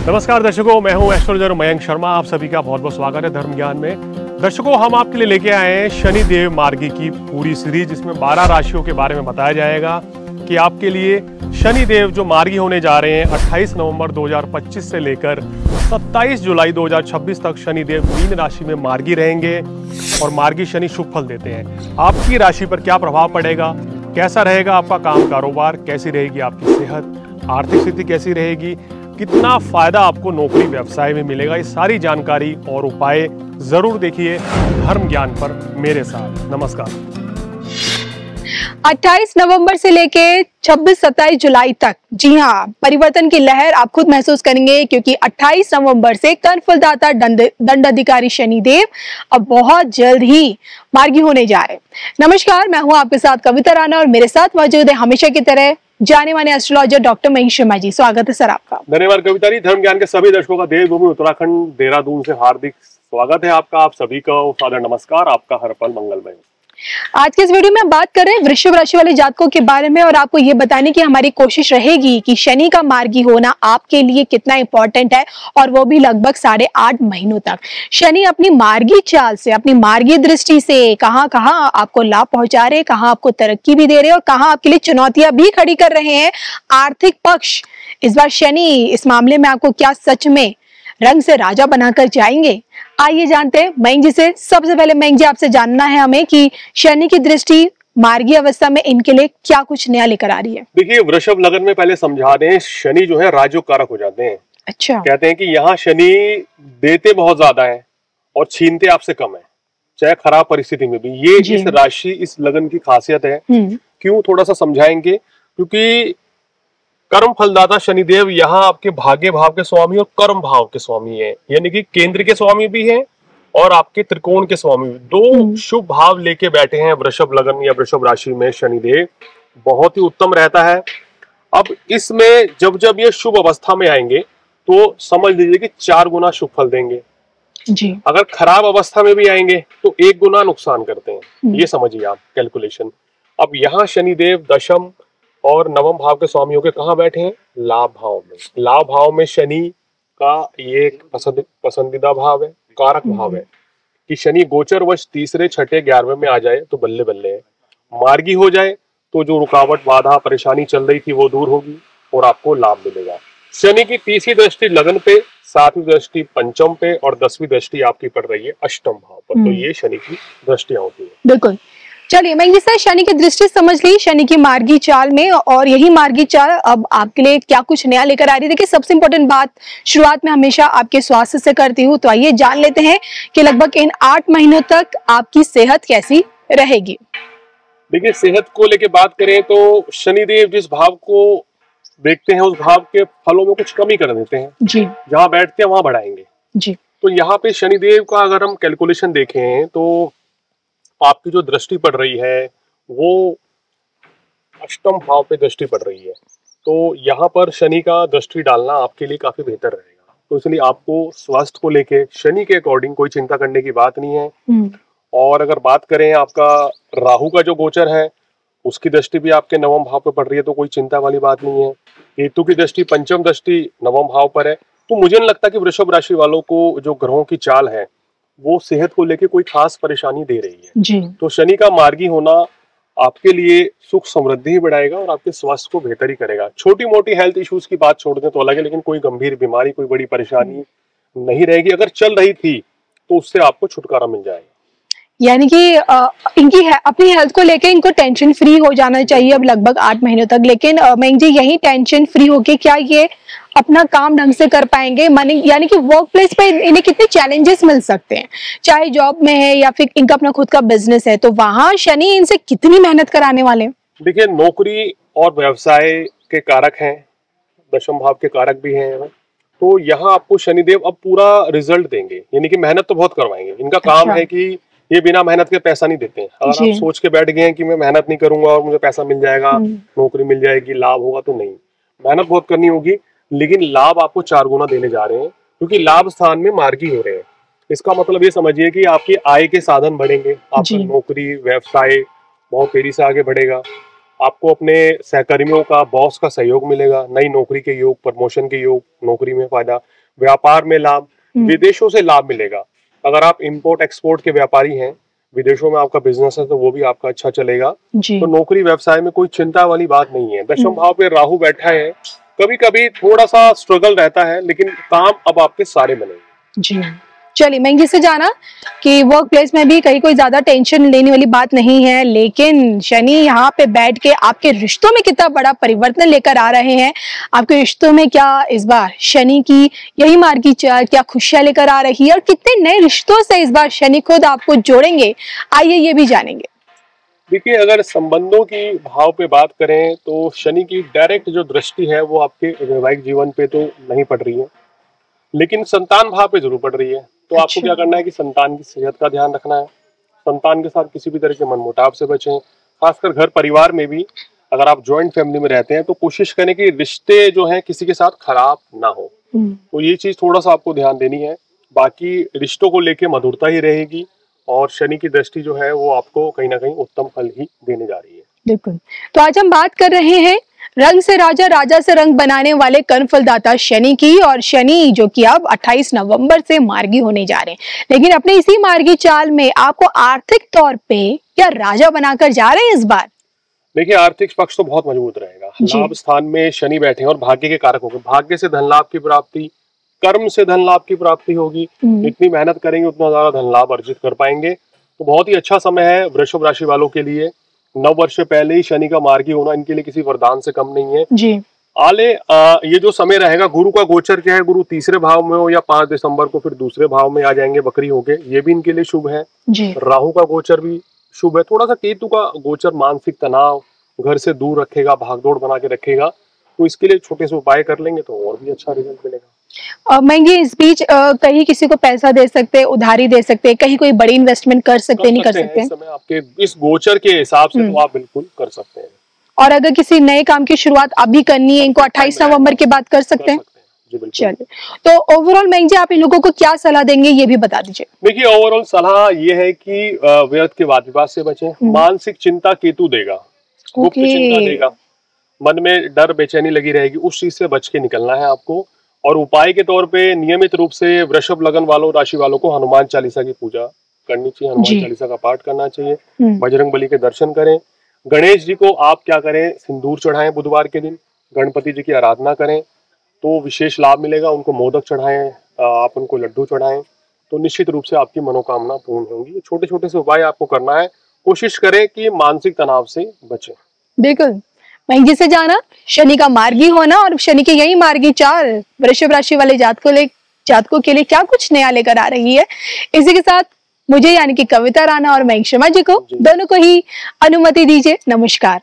नमस्कार दर्शकों, मैं हूं एस्ट्रोलॉजर मयंक शर्मा। आप सभी का बहुत बहुत स्वागत है धर्म ज्ञान में। दर्शकों, हम आपके लिए लेके आए हैं शनि देव मार्गी की पूरी सीरीज, जिसमें 12 राशियों के बारे में बताया जाएगा कि आपके लिए शनि देव जो मार्गी होने जा रहे हैं 28 नवंबर 2025 से लेकर 27 जुलाई 2026 तक शनि देव मीन राशि में मार्गी रहेंगे। और मार्गी शनि शुभ फल देते हैं। आपकी राशि पर क्या प्रभाव पड़ेगा, कैसा रहेगा आपका काम कारोबार, कैसी रहेगी आपकी सेहत, आर्थिक स्थिति कैसी रहेगी, कितना फायदा आपको नौकरी व्यवसाय में मिलेगा, ये सारी जानकारी और उपाय जरूर देखिए धर्म ज्ञान पर मेरे साथ। नमस्कार। 28 नवंबर से लेके 26-27 जुलाई तक, जी हाँ, परिवर्तन की लहर आप खुद महसूस करेंगे, क्योंकि 28 नवंबर से कर्मफलदाता दंड अधिकारी शनिदेव अब बहुत जल्द ही मार्गी होने जा रहे हैं। नमस्कार, मैं हूं आपके साथ कविता राणा और मेरे साथ मौजूद है हमेशा की तरह जाने माने एस्ट्रोलॉजर डॉक्टर महेश शर्मा जी। स्वागत है सर आपका। धन्यवाद कविता जी। धर्म ज्ञान के सभी दर्शकों का देवभूमि उत्तराखंड देहरादून से हार्दिक स्वागत है आपका। आप सभी का सादर नमस्कार। आपका हर पल मंगलमय। आज के इस वीडियो में बात कर रहे हैं वृषभ राशि वाले जातकों के बारे में, और आपको ये बताने की हमारी कोशिश रहेगी कि शनि का मार्गी होना आपके लिए कितना इंपॉर्टेंट है, और वो भी लगभग 8.5 महीनों तक। शनि अपनी मार्गी चाल से, अपनी मार्गी दृष्टि से कहां कहां आपको लाभ पहुंचा रहे, कहां आपको तरक्की भी दे रहे और कहां आपके लिए चुनौतियां भी खड़ी कर रहे हैं। आर्थिक पक्ष, इस बार शनि इस मामले में आपको क्या सच में रंग से राजा बनाकर जाएंगे, आइए जानते हैं मयंक जी से। सबसे पहले मयंक जी, आपसे जानना है हमें कि शनि की दृष्टि मार्गी अवस्था में इनके लिए क्या कुछ नया लेकर आ रही है। देखिए, वृषभ लगन में पहले समझा दें, शनि जो है राजयोगकारक हो जाते हैं। अच्छा। कहते हैं कि यहाँ शनि देते बहुत ज्यादा है और छीनते आपसे कम है, चाहे खराब परिस्थिति में भी। ये इस राशि, इस लगन की खासियत है। क्यों, थोड़ा सा समझाएंगे। क्योंकि कर्म फलदाता शनिदेव यहाँ आपके भाग्य भाव के स्वामी और कर्म भाव के स्वामी है, यानी कि केंद्र के स्वामी भी हैं और आपके त्रिकोण के स्वामी भी। दो शुभ भाव लेके बैठे हैं वृषभ लगन या वृषभ राशि में शनिदेव। बहुत ही उत्तम रहता है। अब इसमें जब जब ये शुभ अवस्था में आएंगे तो समझ लीजिए कि 4 गुना शुभ फल देंगे जी। अगर खराब अवस्था में भी आएंगे तो 1 गुना नुकसान करते हैं। ये समझिए आप कैलकुलेशन। अब यहाँ शनिदेव दशम और नवम भाव के स्वामियों के कहाँ बैठे हैं? लाभ भाव में। लाभ भाव में शनि का ये एक पसंदीदा भाव है, कारक भाव है कि शनि गोचरवश तीसरे, छठे, 11वें में आ जाए तो बल्ले बल्ले है। मार्गी हो जाए तो जो रुकावट, बाधा, परेशानी चल रही थी वो दूर होगी और आपको लाभ मिलेगा। शनि की तीसरी दृष्टि लगन पे, 7वीं दृष्टि पंचम पे और 10वीं दृष्टि आपकी पड़ रही है अष्टम भाव पर। तो ये शनि की दृष्टियां होती है। बिल्कुल। चलिए मैं जिस तरह शनि की दृष्टि समझ ली शनि की मार्गी चाल में, और यही मार्गी चाल अब आपके लिए क्या कुछ नया लेकर आ रही है। देखिए, सबसे इंपॉर्टेंट बात शुरुआत में हमेशा आपके स्वास्थ्य से करती हूँ, तो आइए जान लेते हैं कि लगभग इन 8 महीनों तक आपकी सेहत कैसी रहेगी। देखिए, सेहत को लेके बात करें तो शनिदेव जिस भाव को देखते हैं उस भाव के फलों में कुछ कमी कर देते हैं जी। जहां बैठते हैं वहां बढ़ाएंगे जी। तो यहाँ पे शनिदेव का अगर हम कैलकुलेशन देखें तो आपकी जो दृष्टि पड़ रही है वो अष्टम भाव पे दृष्टि पड़ रही है। तो यहाँ पर शनि का दृष्टि डालना आपके लिए काफी बेहतर रहेगा। तो इसलिए आपको स्वास्थ्य को लेके शनि के अकॉर्डिंग कोई चिंता करने की बात नहीं है। और अगर बात करें आपका राहु का जो गोचर है उसकी दृष्टि भी आपके नवम भाव पे पड़ रही है, तो कोई चिंता वाली बात नहीं है। केतु की दृष्टि पंचम दृष्टि नवम भाव पर है। तो मुझे नहीं लगता कि वृषभ राशि वालों को जो ग्रहों की चाल है वो सेहत को लेके कोई खास परेशानी दे रही है जी। तो शनि का मार्गी होना आपके लिए सुख समृद्धि ही बढ़ाएगा और आपके स्वास्थ्य को बेहतर ही करेगा। छोटी मोटी हेल्थ इश्यूज की बात छोड़ दें तो अलग है, लेकिन कोई गंभीर बीमारी, कोई बड़ी परेशानी नहीं रहेगी। अगर चल रही थी तो उससे आपको छुटकारा मिल जाएगा। यानी कि इनकी अपनी हेल्थ को लेके इनको टेंशन फ्री हो जाना चाहिए अब लगभग 8 महीनों तक। लेकिन मयंक जी, यही टेंशन फ्री होके क्या ये अपना काम ढंग से कर पाएंगे? यानी कि वर्क प्लेस पे इन्हें कितने चैलेंजेस मिल सकते हैं, चाहे जॉब में है या फिर इनका अपना खुद का बिजनेस है, तो वहां शनि इनसे कितनी मेहनत कराने वाले हैं? देखिए, नौकरी और व्यवसाय के कारक हैं, दशम भाव के कारक भी हैं, तो यहाँ आपको शनिदेव अब पूरा रिजल्ट देंगे। यानी कि मेहनत तो बहुत करवाएंगे। इनका काम है कि ये बिना मेहनत के पैसा नहीं देते हैं। अगर आप सोच के बैठ गए हैं कि मैं मेहनत नहीं करूंगा और मुझे पैसा मिल जाएगा, नौकरी मिल जाएगी, लाभ होगा, तो नहीं, मेहनत बहुत करनी होगी। लेकिन लाभ आपको 4 गुना देने जा रहे हैं, क्योंकि लाभ स्थान में मार्गी हो रहे हैं। इसका मतलब ये समझिए कि आपकी आय के साधन बढ़ेंगे, आपकी नौकरी व्यवसाय बहुत तेजी से आगे बढ़ेगा। आपको अपने सहकर्मियों का, बॉस का सहयोग मिलेगा, नई नौकरी के योग, प्रमोशन के योग, नौकरी में फायदा, व्यापार में लाभ, विदेशों से लाभ मिलेगा। अगर आप इंपोर्ट एक्सपोर्ट के व्यापारी हैं, विदेशों में आपका बिजनेस है, तो वो भी आपका अच्छा चलेगा। तो नौकरी व्यवसाय में कोई चिंता वाली बात नहीं है। दशम भाव पे राहु बैठा है, कभी कभी थोड़ा सा स्ट्रगल रहता है, लेकिन काम अब आपके सारे बनेंगे। जी चलिए, मैं जिससे जाना कि वर्क प्लेस में भी कहीं कोई ज्यादा टेंशन लेने वाली बात नहीं है, लेकिन शनि यहाँ पे बैठ के आपके रिश्तों में कितना बड़ा परिवर्तन लेकर आ रहे हैं। आपके रिश्तों में क्या इस बार शनि की यही मार्गी चाल क्या खुशियां लेकर आ रही है, और कितने नए रिश्तों से इस बार शनि खुद आपको जोड़ेंगे, आइए ये भी जानेंगे। देखिए, अगर संबंधों की भाव पे बात करें तो शनि की डायरेक्ट जो दृष्टि है वो आपके वैवाहिक जीवन पे तो नहीं पड़ रही है, लेकिन संतान भाव पे जरूर पड़ रही है। तो आपको क्या करना है कि संतान की सेहत का ध्यान रखना है, संतान के साथ किसी भी तरह के मनमुटाव से बचें। खासकर घर परिवार में भी अगर आप ज्वाइंट फैमिली में रहते हैं तो कोशिश करें कि रिश्ते जो हैं किसी के साथ खराब ना हो। तो ये चीज थोड़ा सा आपको ध्यान देनी है। बाकी रिश्तों को लेके मधुरता ही रहेगी, और शनि की दृष्टि जो है वो आपको कहीं ना कहीं उत्तम फल ही देने जा रही है। बिल्कुल। तो आज हम बात कर रहे हैं रंग से राजा, राजा से रंग बनाने वाले कर्म फलदाता शनि की, और शनि जो कि अब 28 नवंबर से मार्गी होने जा रहे हैं, लेकिन अपने इसी मार्गी चाल में आपको आर्थिक तौर पे क्या राजा बनाकर जा रहे हैं इस बार? देखिए, आर्थिक पक्ष तो बहुत मजबूत रहेगा। लाभ स्थान में शनि बैठे हैं और भाग्य के कारक होंगे। भाग्य से धन लाभ की प्राप्ति, कर्म से धन लाभ की प्राप्ति होगी। जितनी मेहनत करेंगे उतना ज्यादा धन लाभ अर्जित कर पाएंगे। तो बहुत ही अच्छा समय है वृषभ राशि वालों के लिए। 9 वर्ष से पहले ही शनि का मार्गी होना इनके लिए किसी वरदान से कम नहीं है जी। ये जो समय रहेगा, गुरु का गोचर क्या है, गुरु तीसरे भाव में हो या 5 दिसंबर को फिर दूसरे भाव में आ जाएंगे बकरी होके, ये भी इनके लिए शुभ है जी। राहु का गोचर भी शुभ है। थोड़ा सा केतु का गोचर मानसिक तनाव, घर से दूर रखेगा, भागदौड़ बना के रखेगा। तो इसके लिए छोटे से उपाय कर लेंगे तो और भी अच्छा रिजल्ट मिलेगा। महंगी इस बीच कहीं किसी को पैसा दे सकते हैं, उधारी दे सकते हैं, कहीं कोई बड़ी इन्वेस्टमेंट कर सकते नहीं कर सकते? इस समय आपके इस गोचर के हिसाब से तो आप बिल्कुल कर सकते हैं। और अगर किसी नए काम की शुरुआत अभी करनी है, इनको 28 नवंबर के बाद कर सकते हैं। चलिए, तो ओवरऑल महंगी आप इन लोगों को क्या सलाह देंगे ये भी बता दीजिए। देखिए, ओवरऑल सलाह ये है कि व्यर्थ के वाद विवाद से बचें। मानसिक चिंता केतु देगा, गुप्त चिंता देगा, मन में डर बेचैनी लगी रहेगी, उस चीज से बच के निकलना है आपको। और उपाय के तौर पे नियमित रूप से वृषभ लगन वालों, राशि वालों को हनुमान चालीसा की पूजा करनी चाहिए, हनुमान चालीसा का पाठ करना चाहिए, बजरंग बली के दर्शन करें। गणेश जी को आप क्या करें, सिंदूर चढ़ाएं बुधवार के दिन, गणपति जी की आराधना करें तो विशेष लाभ मिलेगा। उनको मोदक चढ़ाएं, आप उनको लड्डू चढ़ाएं तो निश्चित रूप से आपकी मनोकामना पूर्ण होंगी। छोटे छोटे से उपाय आपको करना है, कोशिश करें कि मानसिक तनाव से बचें। बिल्कुल, महंगी से जाना, शनि का मार्गी होना और शनि की यही मार्गी चाल वृषभ राशि वाले जातकों के लिए क्या कुछ नया लेकर आ रही है। इसी के साथ मुझे यानी कि कविता राणा और मयंक शर्मा जी को दोनों को ही अनुमति दीजिए। नमस्कार।